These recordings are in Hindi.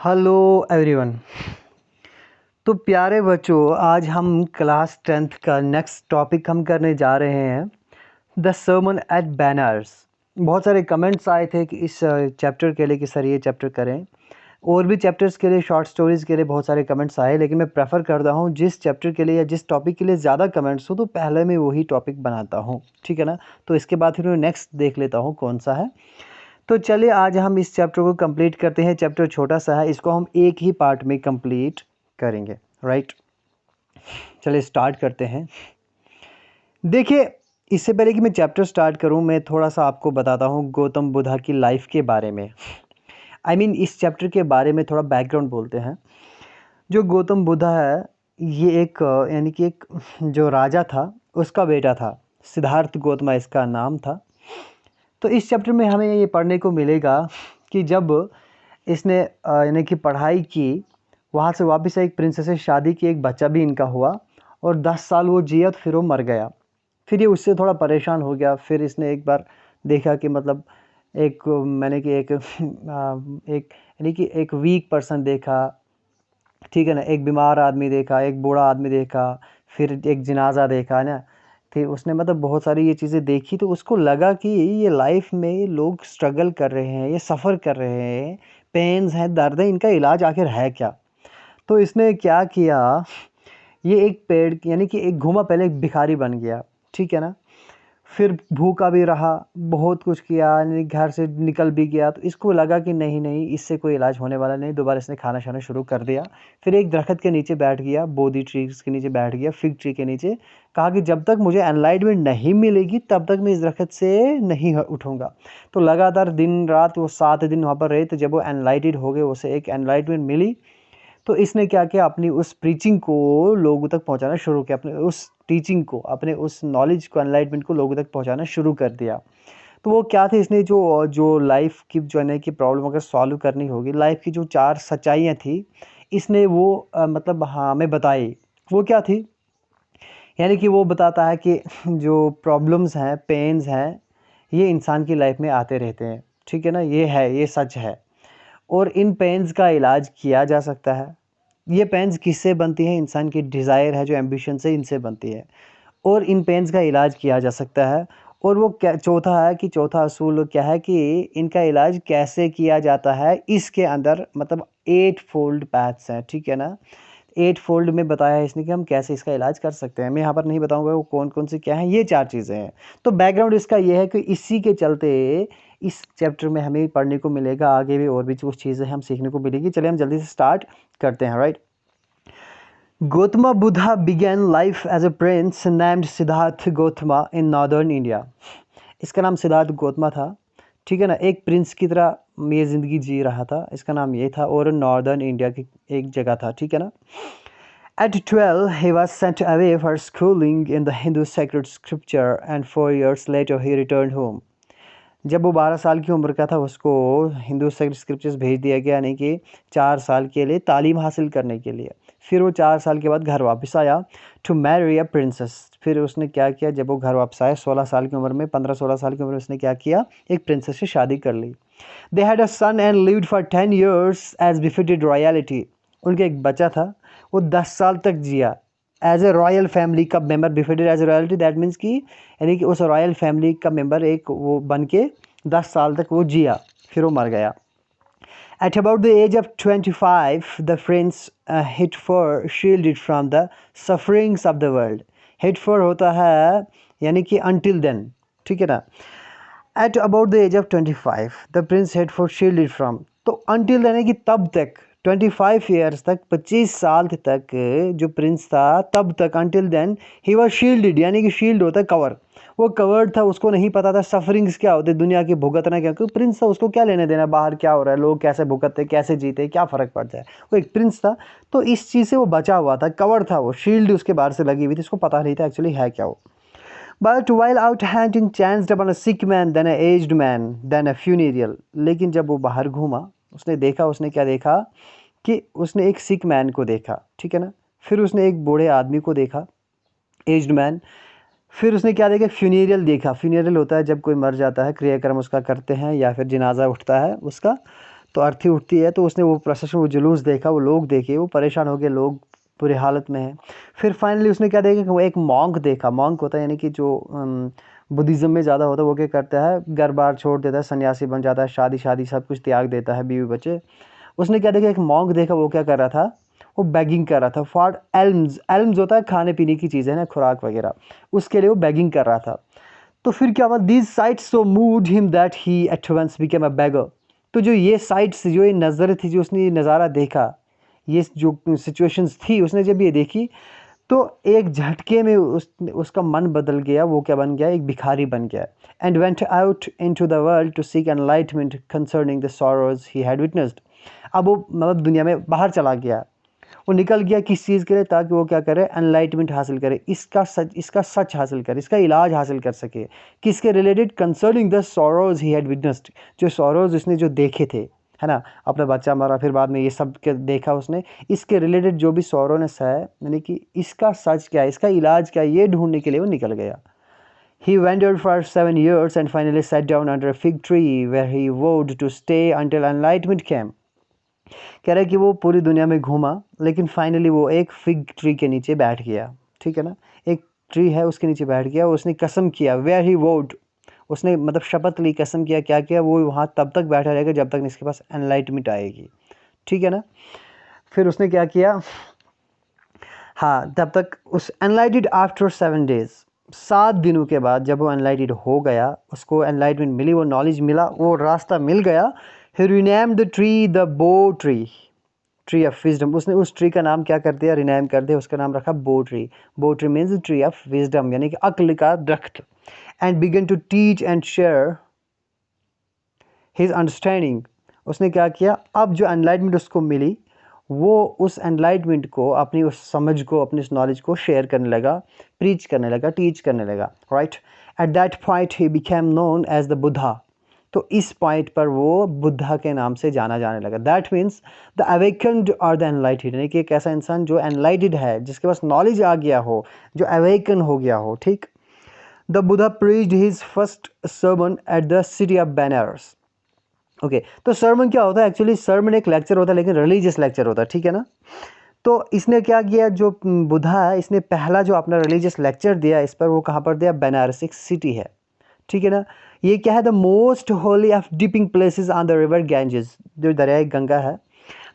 Hello everyone. तो प्यारे बच्चों, आज हम क्लास 10th का नेक्स्ट टॉपिक हम करने जा रहे हैं द सर्मन एट बैनर्स। बहुत सारे कमेंट्स आए थे कि इस चैप्टर के लिए कि सर ये चैप्टर करें। और भी चैप्टर्स के लिए, शॉर्ट स्टोरीज़ के लिए बहुत सारे कमेंट्स आए, लेकिन मैं प्रेफर करता हूँ जिस चैप्टर के लिए या जिस टॉपिक के लिए ज़्यादा कमेंट्स हो तो पहले मैं वही टॉपिक बनाता हूँ, ठीक है ना। तो इसके बाद फिर मैं नेक्स्ट देख लेता हूँ कौन सा है। तो चलिए आज हम इस चैप्टर को कंप्लीट करते हैं। चैप्टर छोटा सा है, इसको हम एक ही पार्ट में कंप्लीट करेंगे, राइट। चलिए स्टार्ट करते हैं। देखिए, इससे पहले कि मैं चैप्टर स्टार्ट करूं, मैं थोड़ा सा आपको बताता हूं गौतम बुद्धा की लाइफ के बारे में। इस चैप्टर के बारे में थोड़ा बैकग्राउंड बोलते हैं। जो गौतम बुद्धा है, ये एक यानी कि एक जो राजा था उसका बेटा था। सिद्धार्थ गौतम इसका नाम था। तो इस चैप्टर में हमें ये पढ़ने को मिलेगा कि जब इसने यानी कि पढ़ाई की, वहाँ से वापस एक प्रिंसेस से शादी की, एक बच्चा भी इनका हुआ और 10 साल वो जिया तो फिर वो मर गया। फिर ये उससे थोड़ा परेशान हो गया। फिर इसने एक बार देखा कि मतलब एक मैंने कि एक यानी कि एक वीक पर्सन देखा, ठीक है ना। एक बीमार आदमी देखा, एक बूढ़ा आदमी देखा, फिर एक जनाजा देखा ना। फिर उसने मतलब बहुत सारी ये चीज़ें देखी, तो उसको लगा कि ये लाइफ में लोग स्ट्रगल कर रहे हैं, ये सफ़र कर रहे हैं, पेन्स हैं, दर्द है, इनका इलाज आखिर है क्या। तो इसने क्या किया, ये एक पेड़ यानी कि एक घूमा, पहले एक भिखारी बन गया, ठीक है ना। फिर भूखा भी रहा, बहुत कुछ किया, यानी घर से निकल भी गया। तो इसको लगा कि नहीं नहीं, इससे कोई इलाज होने वाला नहीं। दोबारा इसने खाना शाना शुरू कर दिया। फिर एक दरख्त के नीचे बैठ गया, बोधी ट्रीज के नीचे बैठ गया, फिग ट्री के नीचे। कहा कि जब तक मुझे एनलाइटमेंट नहीं मिलेगी तब तक मैं इस दरख्त से नहीं उठूँगा। तो लगातार दिन रात वो 7 दिन वहाँ पर रहे। तो जब वो एनलाइटेड हो गए, उसे एक एनलाइटमेंट मिली, तो इसने क्या किया, अपनी उस प्रीचिंग को लोगों तक पहुंचाना शुरू किया, अपने उस टीचिंग को, अपने उस नॉलेज को, एनलाइटमेंट को लोगों तक पहुंचाना शुरू कर दिया। तो वो क्या थे, इसने जो जो लाइफ की जो है कि प्रॉब्लम अगर सॉल्व करनी होगी, लाइफ की जो 4 सच्चाइयाँ थी, इसने वो मतलब हाँ हमें बताई। वो क्या थी, यानी कि वो बताता है कि जो प्रॉब्लम्स हैं, पेन्स हैं, ये इंसान की लाइफ में आते रहते हैं, ठीक है ना। ये है, ये सच है। और इन पेन्स का इलाज किया जा सकता है। ये पेन्स किससे बनती हैं, इंसान की डिज़ायर है, जो एम्बिशन से, इनसे बनती है। और इन पेन्स का इलाज किया जा सकता है। और वो क्या चौथा है कि चौथा असूल क्या है कि इनका इलाज कैसे किया जाता है। इसके अंदर मतलब 8 फोल्ड पैथ्स हैं, ठीक है ना। 8 फोल्ड में बताया है इसने कि हम कैसे इसका इलाज कर सकते हैं। मैं यहाँ पर नहीं बताऊँगा वो कौन कौन से क्या हैं, ये 4 चीज़ें हैं। तो बैकग्राउंड इसका ये है कि इसी के चलते इस चैप्टर में हमें पढ़ने को मिलेगा, आगे भी और भी कुछ चीज़ें हम सीखने को मिलेगी। चलिए हम जल्दी से स्टार्ट करते हैं, right. Gautama Buddha began life as a prince named Siddhartha Gautama in northern India. इसका नाम सिद्धार्थ गौतमा था, ठीक है ना। एक प्रिंस की तरह ये ज़िंदगी जी रहा था, इसका नाम ये था, और नॉर्दर्न इंडिया की एक जगह था, ठीक है ना। At 12, he was sent away for schooling in the Hindu sacred scripture, and 4 years later he returned home. जब वो 12 साल की उम्र का था, उसको हिंदू स्क्रिप्चर्स भेज दिया गया, यानी कि 4 साल के लिए तालीम हासिल करने के लिए। फिर वो 4 साल के बाद घर वापस आया टू मैरी अ प्रिंसेस। फिर उसने क्या किया, जब वो घर वापस आया 16 साल की उम्र में, 15-16 साल की उम्र में, उसने क्या किया, एक प्रिंसेस से शादी कर ली। They had a son and lived for 10 years as befitted royalty. उनके एक बच्चा था, वो 10 साल तक जिया एज ए रॉयल फैमिली का member. Befitted as a royalty, that means कि यानी कि उस रॉयल फैमिली का मेंबर एक वो बन के 10 साल तक वो जिया, फिर वो मर गया। At about the age of 25, the prince hit for shielded from the sufferings of the world. Hit for होता है यानी कि until then, ठीक है ना। At about the age of 25, the prince hit for shielded from, तो until यानी कि तब तक, 25 years तक, 25 साल तक जो प्रिंस था तब तक, until then he was shielded, यानी कि शील्ड होता है कवर। वो कवर्ड था, उसको नहीं पता था सफरिंग्स क्या होते, दुनिया की भुगतना क्या, क्योंकि प्रिंस था, उसको क्या लेने देना बाहर क्या हो रहा है, लोग कैसे भुगतते, कैसे जीते, क्या फ़र्क पड़ता है। वो एक प्रिंस था, तो इस चीज़ से वो बचा हुआ था, कवर था, वो शील्ड उसके बाहर से लगी हुई थी, उसको पता नहीं था एक्चुअली है क्या वो। But while out hunting chanced upon a sick man, then a aged man, then a funeral. लेकिन जब वो बाहर घूमा, उसने देखा, उसने क्या देखा कि उसने एक सिक मैन को देखा, ठीक है ना। फिर उसने एक बूढ़े आदमी को देखा, एज्ड मैन। फिर उसने क्या देखा, फ्यूनेरियल देखा। फ्यूनेरियल होता है जब कोई मर जाता है, क्रियाक्रम उसका करते हैं या फिर जनाजा उठता है उसका। तो अर्थी उठती है, तो उसने वो प्रोसेशन, वो जुलूस देखा, वो लोग देखे, वो परेशान हो गए, लोग बुरी हालत में हैं। फिर फाइनली उसने क्या देखा कि वो एक मॉन्क देखा। मॉन्क होता है यानी कि जो बुद्धिज़्म में ज़्यादा होता है, वो क्या करता है, घर बार छोड़ देता है, सन्यासी बन जाता है, शादी शादी सब कुछ त्याग देता है, बीवी बच्चे। उसने क्या देखा, एक मॉन्क देखा, वो क्या कर रहा था, वो बैगिंग कर रहा था फॉर एल्म्स। एल्म्स होता है खाने पीने की चीज़ें ना, खुराक वगैरह, उसके लिए वो बैगिंग कर रहा था। तो फिर क्या हुआ, these sights so moved him that he at once became a beggar. तो जो ये साइट्स, जो ये नज़र थी, जो उसने ये नज़ारा देखा, ये जो सिचुएशंस थी, उसने जब ये देखी तो एक झटके में उसका मन बदल गया। वो क्या बन गया, एक भिखारी बन गया। And went out into the world to seek enlightenment concerning the sorrows he had witnessed. अब वो मतलब दुनिया में बाहर चला गया, वो निकल गया किस चीज़ के लिए, ताकि वो क्या करे, एनलाइटमेंट हासिल करे, इसका सच हासिल करे, इसका इलाज हासिल कर सके। किसके related, concerning the sorrows he had witnessed, जो सॉरोज उसने जो देखे थे, है ना, अपना बच्चा मरा, फिर बाद में ये सब के देखा उसने, इसके रिलेटेड जो भी सॉरोनेस है, यानी कि इसका सच क्या है, इसका इलाज क्या है, ये ढूंढने के लिए वो निकल गया। He wandered for 7 years and finally sat down under a fig tree where he vowed to stay until enlightenment came. कह रहा है कि वो पूरी दुनिया में घूमा, लेकिन फाइनली वो एक फिग ट्री के नीचे बैठ गया। ठीक है ना, एक ट्री है, उसके नीचे बैठ गया। उसने कसम किया, वेयर ही वोड, उसने मतलब शपथ ली, कसम किया, क्या किया, वो वहाँ तब तक बैठा रहेगा जब तक इसके पास एनलाइटमेंट आएगी। ठीक है ना, फिर उसने क्या किया, हाँ, तब तक उस एनलाइटेड आफ्टर 7 डेज, 7 दिनों के बाद जब वो एनलाइटेड हो गया, उसको एनलाइटमेंट मिली, वो नॉलेज मिला, वो रास्ता मिल गया। ही रिनेम्ड द ट्री द बो ट्री, ट्री ऑफ विजडम। उसने उस ट्री का नाम क्या कर दिया, रिनेम कर दिया, उसका नाम रखा bo tree. Bo tree means tree of wisdom, यानी कि अक्ल का दरख्त। And began to teach and share his understanding. उसने क्या किया, अब जो एनलाइटमेंट उसको मिली, वो उस एनलाइटमेंट को, अपनी उस समझ को, अपनी उस नॉलेज को शेयर करने लगा, प्रीच करने लगा, टीच करने लगा। Right, at that point he became known as the Buddha. तो इस पॉइंट पर वो बुद्धा के नाम से जाना जाने लगा। दैट मीन्स द अवेकन्ड और द एनलाइटेड, यानी कि एक ऐसा इंसान जो एनलाइटेड है, जिसके पास नॉलेज आ गया हो, जो अवेकन हो गया हो। ठीक, the Buddha preached his first sermon at the city of Banaras. Okay, तो सर्मन क्या होता है, एक्चुअली सर्मन एक लेक्चर होता है, लेकिन रिलीजियस लेक्चर होता है। ठीक है ना, तो इसने क्या किया, जो बुद्धा है, इसने पहला जो अपना रिलीजियस लेक्चर दिया इस पर, वो कहाँ पर दिया, बनारस, एक सिटी है। ठीक है ना, ये क्या है, the most Holi of dipping places on the river Ganges, जो दरिया गंगा है,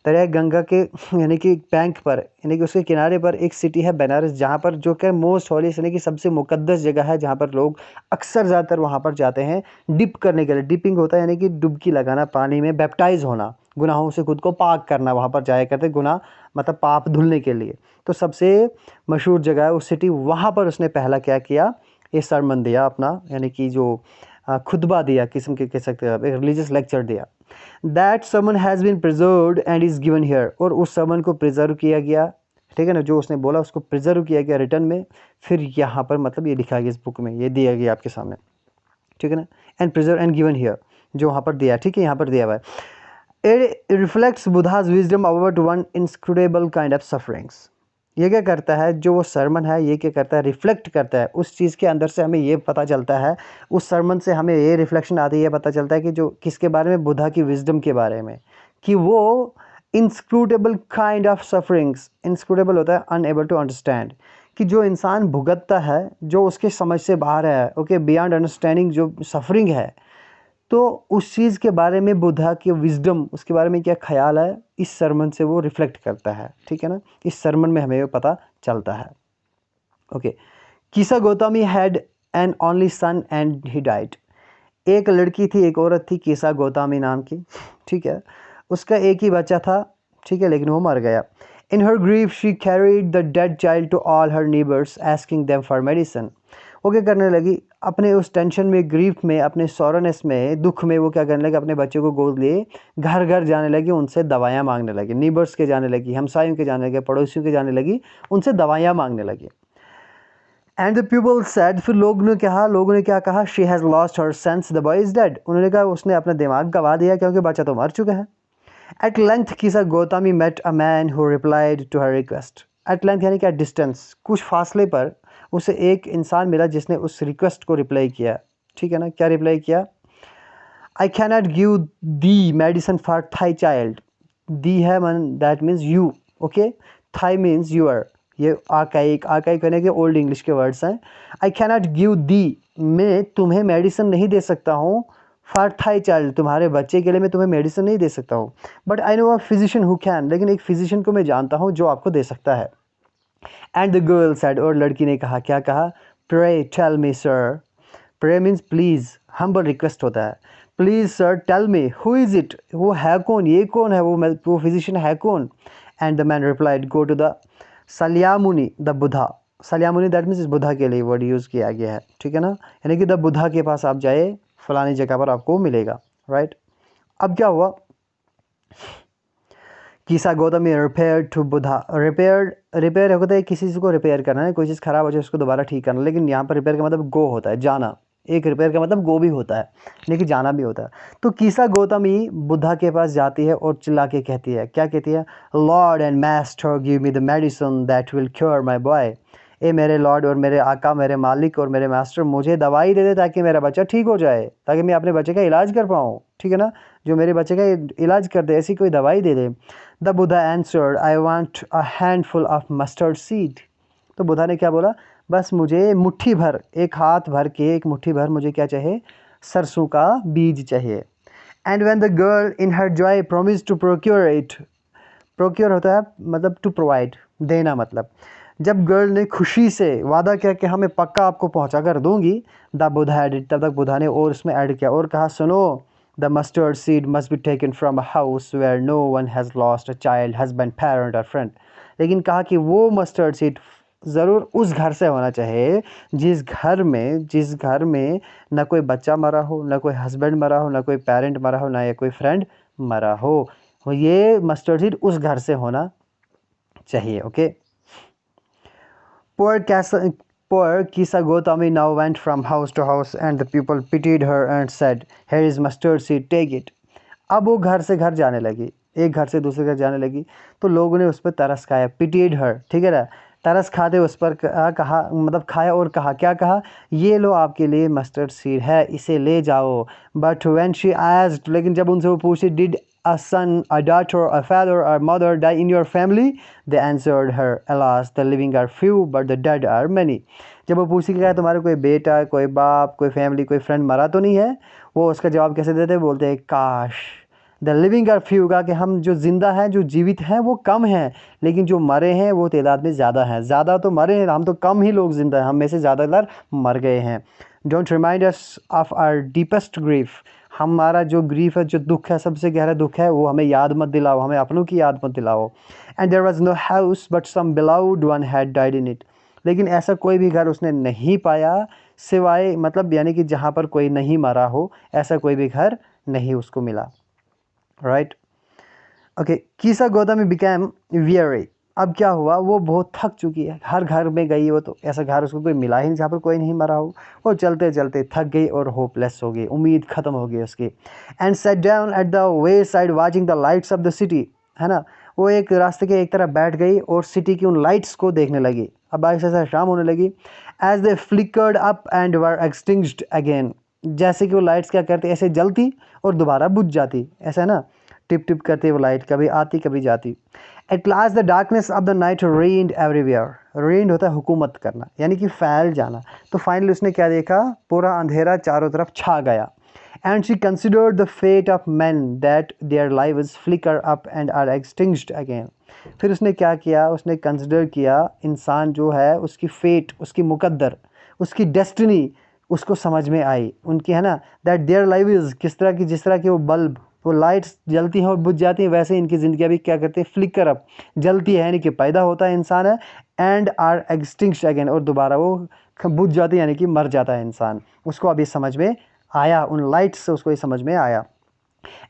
दरिया गंगा के यानी कि बैंक पर, यानी कि उसके किनारे पर एक सिटी है बनारस, जहाँ पर जो कि मोस्ट होली, यानी कि सबसे मुकद्दस जगह है, जहाँ पर लोग अक्सर ज़्यादातर वहाँ पर जाते हैं डिप करने के लिए। डिपिंग होता है यानी कि डुबकी लगाना पानी में, बैप्टाइज होना, गुनाहों से खुद को पाक करना, वहाँ पर जाया करते, गुनाह मतलब पाप धुलने के लिए। तो सबसे मशहूर जगह है उस सिटी, वहाँ पर उसने पहला क्या किया, ये सरमन दिया अपना, यानी कि जो खुतबा दिया, किस्म के कह सकते हैं, एक रिलीजियस लेक्चर दिया। That sermon has been preserved and is given here, और उस sermon को प्रिजर्व किया गया। ठीक है ना, जो उसने बोला उसको प्रिजर्व किया गया रिटर्न में, फिर यहाँ पर मतलब ये लिखा गया इस बुक में, ये दिया गया आपके सामने। ठीक है ना, and preserve and given here, जो वहाँ पर दिया, ठीक है, यहाँ पर दिया हुआ है। It reflects Buddha's wisdom about one inscrutable kind of sufferings. ये क्या करता है, जो वो सरमन है, ये क्या करता है, रिफ्लेक्ट करता है उस चीज़ के अंदर से। हमें ये पता चलता है, उस सरमन से हमें ये रिफ्लेक्शन आती है, पता चलता है कि जो किसके बारे में, बुद्धा की विजडम के बारे में, कि वो inscrutable kind of sufferings, inscrutable होता है अनएबल टू अंडरस्टैंड, कि जो इंसान भुगतता है, जो उसके समझ से बाहर है, ओके, बियॉन्ड अंडरस्टैंडिंग जो सफरिंग है, तो उस चीज़ के बारे में बुद्धा की विजडम, उसके बारे में क्या ख्याल है, इस सरमन से वो रिफ्लेक्ट करता है। ठीक है ना, इस सरमन में हमें वो पता चलता है। Okay, कीसा Gautami had an only son and he died. एक लड़की थी, एक औरत थी, कीसा गौतमी नाम की। ठीक है, उसका एक ही बच्चा था। ठीक है, लेकिन वो मर गया। In her grief she carried the dead child to all her neighbours asking them for medicine. वो क्या करने लगी, अपने उस टेंशन में, ग्रीफ में, अपने सॉरोनेस में, दुख में, वो क्या करने लगी, अपने बच्चे को गोद लिए घर घर जाने लगी, उनसे दवाइयाँ मांगने लगी, नीबर्स के जाने लगी, हमसायों के जाने लगे, पड़ोसियों के जाने लगी, उनसे दवाइयाँ मांगने लगी। एंड द पीपल सैड, फिर लोगों ने क्या कहा, she has lost her sense, the boy is dead. उन्होंने कहा उसने अपना दिमाग गवा दिया, क्योंकि बच्चा तो मर चुका है। At length Kisa Gotami met a man who replied to her request. At length यानी कि एट डिस्टेंस, कुछ फासले पर उसे एक इंसान मिला जिसने उस रिक्वेस्ट को रिप्लाई किया। ठीक है ना, क्या रिप्लाई किया, I cannot give thee medicine for thy child. Thee है मन that means you, okay, thy means your, ये आकाइक कहने के ओल्ड इंग्लिश के वर्ड्स हैं। आई कैनॉट गिव दी, मैं तुम्हें मेडिसिन नहीं दे सकता हूँ, फॉर थाई चाइल्ड, तुम्हारे बच्चे के लिए मैं तुम्हें मेडिसिन नहीं दे सकता हूँ, but I know a physician who can, लेकिन एक फिजिशियन को मैं जानता हूँ जो आपको दे सकता है। एंड द गर्ल सेड, और लड़की ने कहा, क्या कहा, pray tell me sir, pray means please, humble request होता है, please sir tell me who is it, वो है कौन, ये कौन है, वो फिजिशियन है कौन। And the man replied, go to the Shakyamuni the Buddha. Shakyamuni that means Buddha के लिए वर्ड यूज़ किया गया है, ठीक है ना, यानी कि द बुधा के पास आप जाए, फलानी जगह पर आपको मिलेगा, राइट। अब क्या हुआ, Kisa Gotami repaired to Buddha. Repair होता है किसी चीज़ को रिपेयर करना है, कोई चीज़ ख़राब हो जाए उसको दोबारा ठीक करना, लेकिन यहाँ पर रिपेयर का मतलब गो होता है, जाना। एक रिपेयर का मतलब गो भी होता है, लेकिन जाना भी होता है। तो कीसा गौतमी बुद्धा के पास जाती है और चिल्ला के कहती है, क्या कहती है, lord and master give me the medicine that will cure my boy. ए मेरे लॉर्ड और मेरे आका, मेरे मालिक और मेरे मास्टर, मुझे दवाई दे दे ताकि मेरा बच्चा ठीक हो जाए, ताकि मैं अपने बच्चे का इलाज कर पाऊँ, ठीक है ना, जो मेरे बच्चे का इलाज कर दे, ऐसी कोई दवाई दे दे। The Buddha answered, I want a handful of mustard seed. तो बुद्धा ने क्या बोला, बस मुझे मुट्ठी भर, एक हाथ भर के, एक मुट्ठी भर मुझे क्या चाहिए, सरसों का बीज चाहिए। And when the girl in her joy promise to procure it, procure होता है मतलब टू प्रोवाइड, देना मतलब, जब गर्ल ने खुशी से वादा किया कि हमें पक्का आपको पहुंचा कर दूंगी, द बुधा एडिड, तब तक बुधा ने और उसमें ऐड किया और कहा, सुनो, the mustard seed must be taken from a house where no one has lost a child, husband, parent और फ्रेंड। लेकिन कहा कि वो मस्टर्ड सीड ज़रूर उस घर से होना चाहिए जिस घर में ना कोई बच्चा मरा हो, ना कोई हस्बैंड मरा हो, ना कोई पेरेंट मरा हो, ना या कोई फ्रेंड मरा हो, ये मस्टर्ड सीड उस घर से होना चाहिए, okay. Poor Kisa Gotami now went from house to house, and the people pitied her and said, "Here is mustard seed, take it." अब वो घर से घर जाने लगी, एक घर से दूसरे घर जाने लगी, तो लोगों ने उस पर तरस खाया, पिटीड हर, ठीक है ना, तरस खाते उस पर कहा, मतलब खाया और कहा, क्या कहा, ये लो आपके लिए मस्टर्ड सीड है, इसे ले जाओ। बट व्हेन शी आस्क्ड, लेकिन जब उनसे वो पूछी, did a son, a daughter, a father, or mother die in your family? They answered her, alas, the living are few, but the dead are many. जब वो पूछी कि तुम्हारा कोई बेटा, कोई बाप, कोई फैमिली, कोई फ्रेंड मरा तो नहीं है, वो उसका जवाब कैसे देते, बोलते हैं काश, द लिविंग आर फ्यू, का कि हम जो जिंदा हैं, जो जीवित हैं वो कम हैं, लेकिन जो मरे हैं वो तादाद में ज़्यादा हैं, ज़्यादा तो मरे हैं, हम तो कम ही लोग जिंदा हैं, हम में से ज़्यादातर मर गए हैं। Don't remind us of our deepest grief, हमारा जो ग्रीफ है, जो दुख है, सबसे गहरा दुख है, वो हमें याद मत दिलाओ, हमें अपनों की याद मत दिलाओ। And there was no house but some beloved one had died in it, लेकिन ऐसा कोई भी घर उसने नहीं पाया सिवाय, मतलब यानी कि जहाँ पर कोई नहीं मरा हो, ऐसा कोई भी घर नहीं उसको मिला, right. Okay, कीसा Gautami became weary. अब क्या हुआ, वो बहुत थक चुकी है, हर घर में गई, वो तो ऐसा घर उसको कोई मिला ही नहीं जहाँ पर कोई नहीं मरा हो, वो चलते चलते थक गई और होपलेस हो गई, उम्मीद ख़त्म हो गई उसकी। And set down at the way side watching the lights off the city, है ना, वो एक रास्ते के एक तरफ बैठ गई और सिटी की उन लाइट्स को देखने लगी। अब बारिश ऐसा शाम होने लगी, as they flickered up and were extinguished again, जैसे कि वो लाइट्स क्या करती, ऐसे जलती और दोबारा बुझ जाती, ऐसा है ना, टिप टिप करती वो लाइट, कभी आती कभी जाती। At last the darkness of the night reigned everywhere, reigned होता है हुकूमत करना, यानी कि फैल जाना, तो फाइनली उसने क्या देखा, पूरा अंधेरा चारों तरफ छा गया। And she considered the fate of man that their lives flicker up and are extinguished again. फिर उसने क्या किया, उसने कंसिडर किया इंसान जो है, उसकी फेट, उसकी मुकद्दर, उसकी डेस्टिनी उसको समझ में आई, उनकी, है ना, दैट देयर लाइव इज़, किस तरह की, जिस तरह की वो बल्ब, वो लाइट्स जलती हैं और बुझ जाती हैं, वैसे इनकी ज़िंदगी भी क्या करती है, फ्लिकर अप, जलती है, यानी कि पैदा होता है इंसान है, एंड आर एक्सटिंक्ट अगेन, और दोबारा वो बुझ जाती है, यानी कि मर जाता है इंसान। उसको अभी समझ में आया, उन लाइट्स से उसको ये समझ में आया।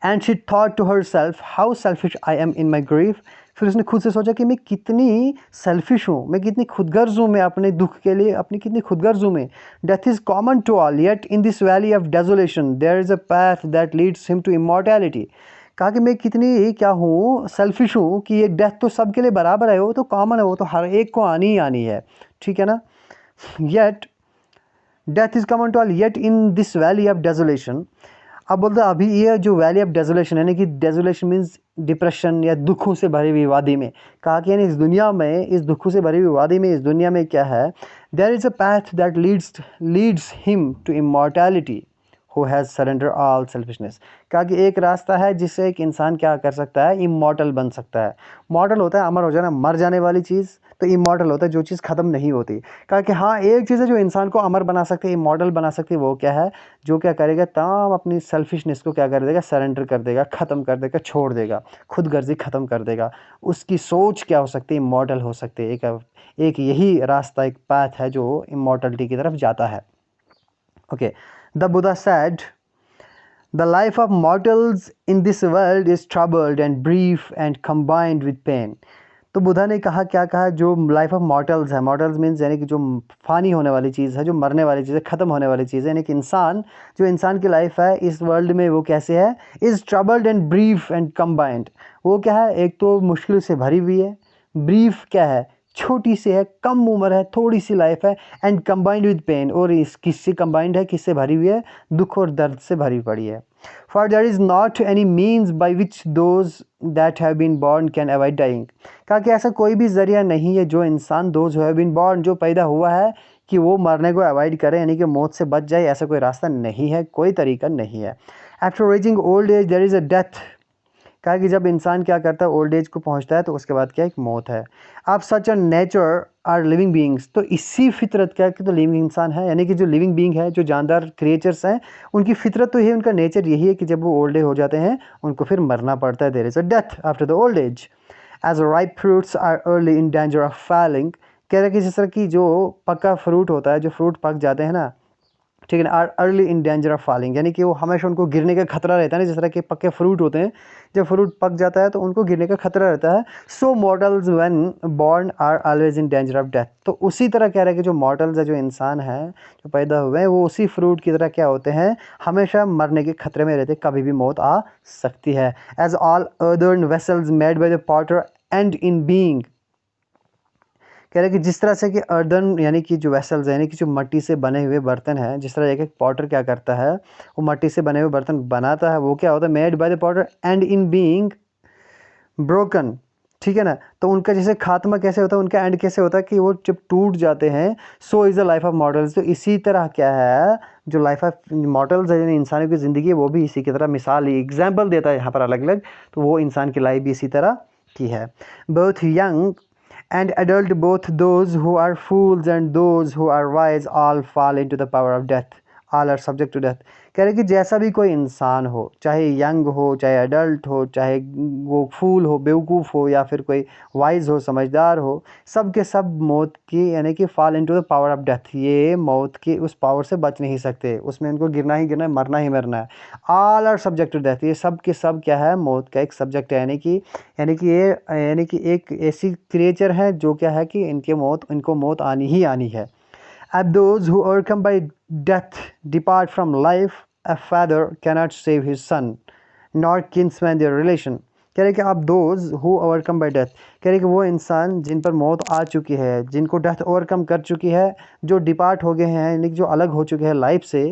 And she thought to herself, how selfish I am in my grief. फिर उसने खुद से सोचा कि मैं कितनी सेल्फिश हूँ, मैं कितनी खुदगर्ज हूँ, मैं अपने दुख के लिए अपनी कितनी खुदगर्ज हूँ मैं। Death is common to all, yet in this valley of desolation there is a path that leads him to immortality. कहा कि मैं कितनी क्या हूँ, सेल्फिश हूँ, कि ये डेथ तो सबके लिए बराबर है, वो तो कॉमन है, वो तो हर एक को आनी ही आनी है, ठीक है ना। Yet death is common to all, yet in this valley of desolation अब बोलते हैं अभी ये जो वैली ऑफ डेजोलेशन यानी कि डेजोलेशन मीन्स डिप्रेशन या दुखों से भरी हुई वादी में, कहा कि यानी इस दुनिया में, इस दुखों से भरी हुई वादी में, इस दुनिया में क्या है, there is a path that leads him to immortality who has surrender all selfishness. कहा कि एक रास्ता है जिससे एक इंसान क्या कर सकता है, इमॉर्टल बन सकता है। मॉर्टल होता है अमर हो जाना, मर जाने वाली चीज़, तो इमॉर्टल होता है जो चीज़ ख़त्म नहीं होती। कहा कि हाँ एक चीज़ है जो इंसान को अमर बना सकती है, इमॉर्टल बना सकती है, वो क्या है, जो क्या करेगा, तमाम अपनी सेल्फिशनेस को क्या कर देगा, सरेंडर कर देगा, ख़त्म कर देगा, छोड़ देगा, खुद गर्जी ख़त्म कर देगा। उसकी सोच क्या हो सकती है, इमॉर्टल हो सकती है। एक यही रास्ता, एक पाथ है जो इमॉर्टलिटी की तरफ जाता है। Okay, the Buddha said the life of mortals in this world is troubled and brief and combined with pain। तो बुद्धा ने कहा, क्या कहा, जो लाइफ ऑफ मॉर्टल्स है, मॉर्टल्स मीन्स यानी कि जो फानी होने वाली चीज़ है, जो मरने वाली चीज़ है, ख़त्म होने वाली चीज़ है, यानी कि इंसान, जो इंसान की लाइफ है इस वर्ल्ड में वो कैसे है, is troubled and brief and combined. वो क्या है, एक तो मुश्किल से भरी हुई है, ब्रीफ क्या है, छोटी सी है, कम उम्र है, थोड़ी सी लाइफ है, एंड कम्बाइंड विद पेन, और इस किससे कम्बाइंड है, किससे भरी हुई है, दुख और दर्द से भरी पड़ी है। For there is not any means by which those that have been born can avoid dying। कहा कि ऐसा कोई भी जरिया नहीं है जो इंसान, those who have been born, जो पैदा हुआ है, कि वो मरने को अवॉइड करे, यानी कि मौत से बच जाए, ऐसा कोई रास्ता नहीं है, कोई तरीका नहीं है। After reaching old age there is a death। कहा कि जब इंसान क्या करता है, ओल्ड एज को पहुंचता है, तो उसके बाद क्या, एक मौत है। अब such a nature are living beings, तो इसी फितरत का कि तो लिविंग इंसान है, यानी कि जो लिविंग बीइंग है, जो जानदार क्रिएचर्स हैं, उनकी फितरत तो यही, उनका नेचर यही है कि जब वो ओल्ड एज हो जाते हैं उनको फिर मरना पड़ता है। There is a death after the old age. As ripe fruits are early in danger of falling. कह रहे हैं कि जिस तरह की जो पका फ्रूट होता है, जो फ्रूट पक जाते हैं ना, ठीक है ना, are early in danger of falling, यानी कि वो हमेशा उनको गिरने का खतरा रहता है ना, जिस तरह के पके फ्रूट होते हैं, जब फ्रूट पक जाता है तो उनको गिरने का खतरा रहता है। So mortals when born are always in danger of death. तो उसी तरह कह रहे हैं कि जो मॉर्टल्स है, जो इंसान है, जो पैदा हुए हैं, वो उसी फ्रूट की तरह क्या होते हैं, हमेशा मरने के खतरे में रहते, कभी भी मौत आ सकती है। एज ऑल अदर्न vessels made by the potter end in being. कह रहे हैं कि जिस तरह से कि अर्दन यानी कि जो वेसल्स है, यानी कि जो मिट्टी से बने हुए बर्तन हैं, जिस तरह एक एक पॉटर क्या करता है, वो मिट्टी से बने हुए बर्तन बनाता है, वो क्या होता है, made by the potter end in being broken. ठीक है ना, तो उनका जैसे खात्मा कैसे होता है, उनका एंड कैसे होता है, कि वो जब टूट जाते हैं। So is the life of models. तो इसी तरह क्या है, जो लाइफ ऑफ मॉडल्स है, यानी इंसानों की ज़िंदगी है, वो भी इसी की तरह मिसाल ही एग्जाम्पल देता है यहाँ पर अलग अलग। तो वो इंसान की लाइफ भी इसी तरह की है। Both young and adult, both those who are fools and those who are wise, all fall into the power of death, all are subject to death। कह रहे कि जैसा भी कोई इंसान हो, चाहे यंग हो, चाहे अडल्ट हो, चाहे वो फूल हो, बेवकूफ़ हो, या फिर कोई वाइज हो, समझदार हो, सब के सब मौत की, यानी कि fall into the power of death, ये मौत की उस पावर से बच नहीं सकते, उसमें इनको गिरना ही गिरना है, मरना ही मरना है। All are subject to death, ये सब के सब क्या है, मौत का एक सब्जेक्ट है, यानी कि एक ऐसी क्रिएचर है जो क्या है कि इनको मौत आनी ही आनी है। अब those who overcome by death depart from life, a father cannot save his son, nor kinsman their relation। कह रहे कि अब those who overcome by death, कह रहे कि वो इंसान जिन पर मौत आ चुकी है, जिनको डेथ ओवरकम कर चुकी है, जो डिपार्ट हो गए हैं, यानी कि जो अलग हो चुके हैं लाइफ से,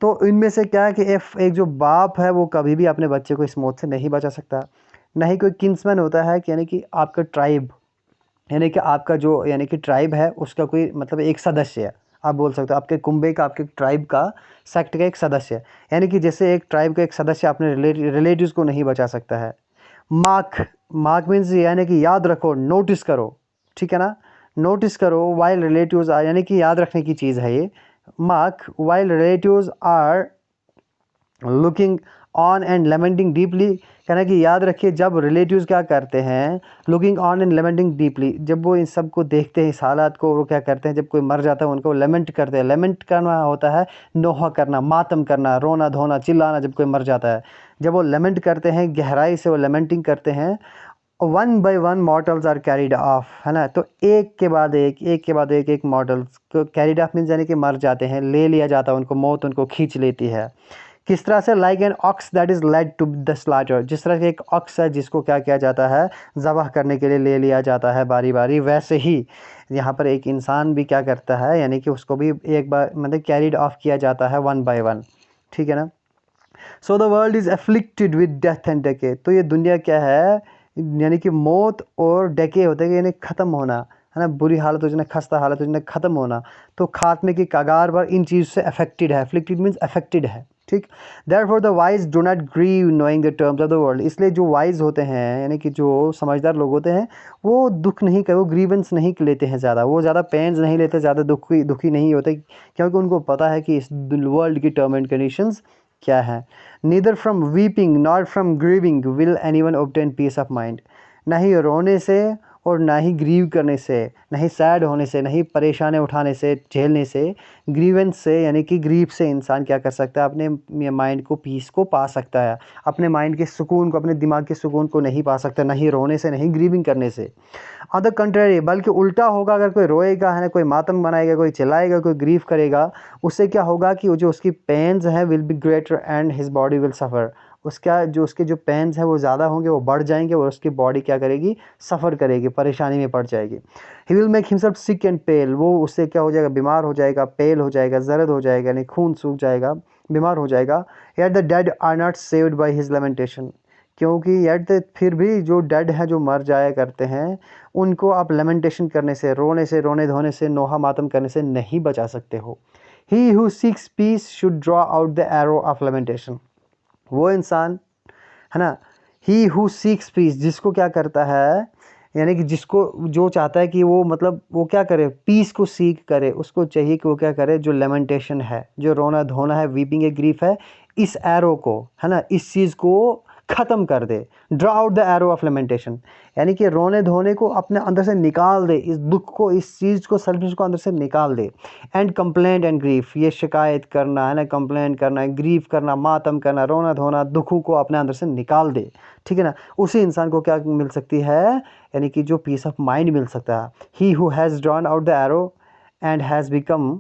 तो इनमें से क्या है कि एक जो बाप है, वो कभी भी अपने बच्चे को इस मौत से नहीं बचा सकता। नहीं कोई किन्समैन होता है कि यानी कि आपका ट्राइब, यानी कि आपका जो यानी कि ट्राइब है, उसका कोई मतलब एक सदस्य है, आप बोल सकते हो आपके कुंबे का, आपके ट्राइब का, सेक्ट का एक सदस्य है। यानी कि जैसे एक ट्राइब का एक सदस्य अपने रिलेटिव्स को नहीं बचा सकता है। मार्क, मार्क मीन्स यानी कि याद रखो, नोटिस करो, ठीक है ना, नोटिस करो, वाइल रिलेटिव्स आर, यानी कि याद रखने की चीज़ है ये। Mark while relatives are looking on and lamenting deeply. कहना कि याद रखिए, जब रिलेटिव्स क्या करते हैं, looking on and lamenting deeply, जब वो इन सब को देखते हैं, इस हालात को, वो क्या करते हैं, जब कोई मर जाता है उनको लेमेंट करते हैं। लेमेंट करना होता है नोहा करना, मातम करना, रोना धोना, चिल्लाना, जब कोई मर जाता है, जब वो लेमेंट करते हैं, गहराई से वो लेमेंटिंग करते हैं। One by one mortals are carried off, है ना, तो एक के बाद एक मॉर्टल्स को कैरिड ऑफ मीन्स यानी कि मर जाते हैं, ले लिया जाता है उनको, मौत उनको खींच लेती है। किस तरह से, like an ox that is led to the slaughter, जिस तरह से एक ऑक्स है जिसको क्या किया जाता है, ज़बह करने के लिए ले लिया जाता है बारी बारी, वैसे ही यहाँ पर एक इंसान भी क्या करता है, यानी कि उसको भी एक बार मतलब कैरिड ऑफ किया जाता है वन बाय वन, ठीक है ना। So the world is afflicted with death and decay. तो ये दुनिया क्या है, यानी कि मौत और डेके होते हैं, यानी ख़त्म होना, है ना, बुरी हालत हो जाना, खस्ता हालत हो जाना, ख़त्म होना। तो खात्मे की कगार पर इन चीज़ से अफेक्टेड है, अफ्लिक्टेड मीन्स अफेक्टेड है, ठीक। Therefore the wise do not grieve knowing the terms of the world. इसलिए जो वाइज होते हैं, यानी कि जो समझदार लोग होते हैं, वो दुख नहीं कर, वो ग्रीवेंस नहीं लेते हैं ज़्यादा, वो ज़्यादा पेन्स नहीं लेते, ज़्यादा दुखी नहीं होते, क्योंकि उनको पता है कि इस वर्ल्ड की टर्म एंड कंडीशंस क्या है। Neither from weeping not from grieving will anyone obtain peace of mind. ना ही रोने से और ना ही ग्रीव करने से, ना ही सैड होने से, ना ही परेशानी उठाने से, झेलने से, ग्रीवेंस से, यानी कि ग्रीफ से इंसान क्या कर सकता है, अपने माइंड को, पीस को पा सकता है, अपने माइंड के सुकून को, अपने दिमाग के सुकून को नहीं पा सकता, ना ही रोने से, नहीं ग्रीविंग करने से। ऑन द कंट्रारी, बल्कि उल्टा होगा, अगर कोई रोएगा, है ना, कोई मातम बनाएगा, कोई चिल्लाएगा, कोई ग्रीफ करेगा, उससे क्या होगा कि जो उसकी पेन्स हैं will be greater and his body will suffer. उसके जो पेन्स हैं वो ज़्यादा होंगे, वो बढ़ जाएंगे, और उसकी बॉडी क्या करेगी, सफ़र करेगी, परेशानी में पड़ जाएगी। He will make himself sick and pale. वो उससे क्या हो जाएगा, बीमार हो जाएगा, पेल हो जाएगा, जर्द हो जाएगा, यानी खून सूख जाएगा, बीमार हो जाएगा। Yet the dead are not saved by his lamentation. क्योंकि येट फिर भी जो डेड हैं, जो मर जाया करते हैं, उनको आप लेमेंटेशन करने से, रोने धोने से, नोहा मातम करने से नहीं बचा सकते हो। He who seeks peace should draw out the arrow of lamentation. वो इंसान, है ना, ही हु सीक्स पीस, जिसको क्या करता है, यानी कि जिसको जो चाहता है कि वो, मतलब वो क्या करे, पीस को सीख करे, उसको चाहिए कि वो क्या करे, जो लेमेंटेशन है, जो रोना धोना है, वीपिंग है, ग्रीफ है, इस एरो को, है ना, इस चीज़ को ख़त्म कर दे। Draw out the arrow of lamentation, यानी कि रोने धोने को अपने अंदर से निकाल दे, इस दुख को, इस चीज़ को, सेल्फिश को अंदर से निकाल दे। एंड कंप्लेंट एंड ग्रीफ, ये शिकायत करना, है ना, कंप्लेंट करना, ग्रीफ करना, मातम करना, रोना धोना, दुखों को अपने अंदर से निकाल दे, ठीक है ना। उसी इंसान को क्या मिल सकती है, यानी कि जो पीस ऑफ माइंड मिल सकता है। He who has drawn out the arrow and has become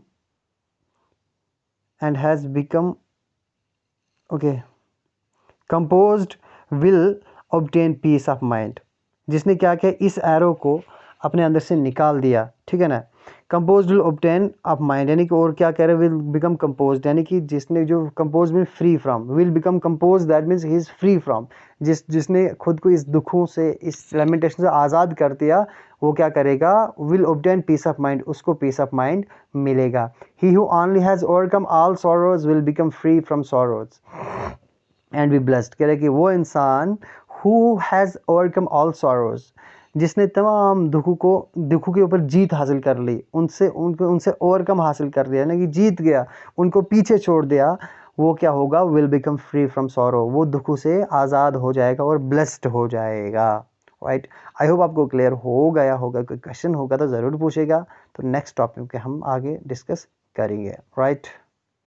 okay composed will obtain peace of mind. जिसने क्या किया, इस एरो को अपने अंदर से निकाल दिया, ठीक है ना। Composed will obtain of mind, यानी कि और क्या कह रहे हैं, विल बिकम कंपोज्ड, यानी कि जिसने, जो compose mean free from, will become compose, that means he is free from. जिसने खुद को इस दुखों से, इस लेमेंटेशन से आज़ाद कर दिया, वो क्या करेगा, will obtain peace of mind, उसको पीस ऑफ माइंड मिलेगा। He who only has overcome all sorrows will become free from sorrows and be blessed. कह रहे कि वो इंसान who has overcome all sorrows, जिसने तमाम दुखों के ऊपर जीत हासिल कर ली, उनसे ओवरकम हासिल कर लिया, यानी कि जीत गया, उनको पीछे छोड़ दिया, वो क्या होगा, will become free from sorrow, वो दुखों से आज़ाद हो जाएगा और ब्लेस्ड हो जाएगा। राइट, आई होप आपको क्लियर हो गया होगा। कोई क्वेश्चन होगा तो ज़रूर पूछेगा, तो नेक्स्ट टॉपिक पे हम आगे डिस्कस करेंगे। राइट।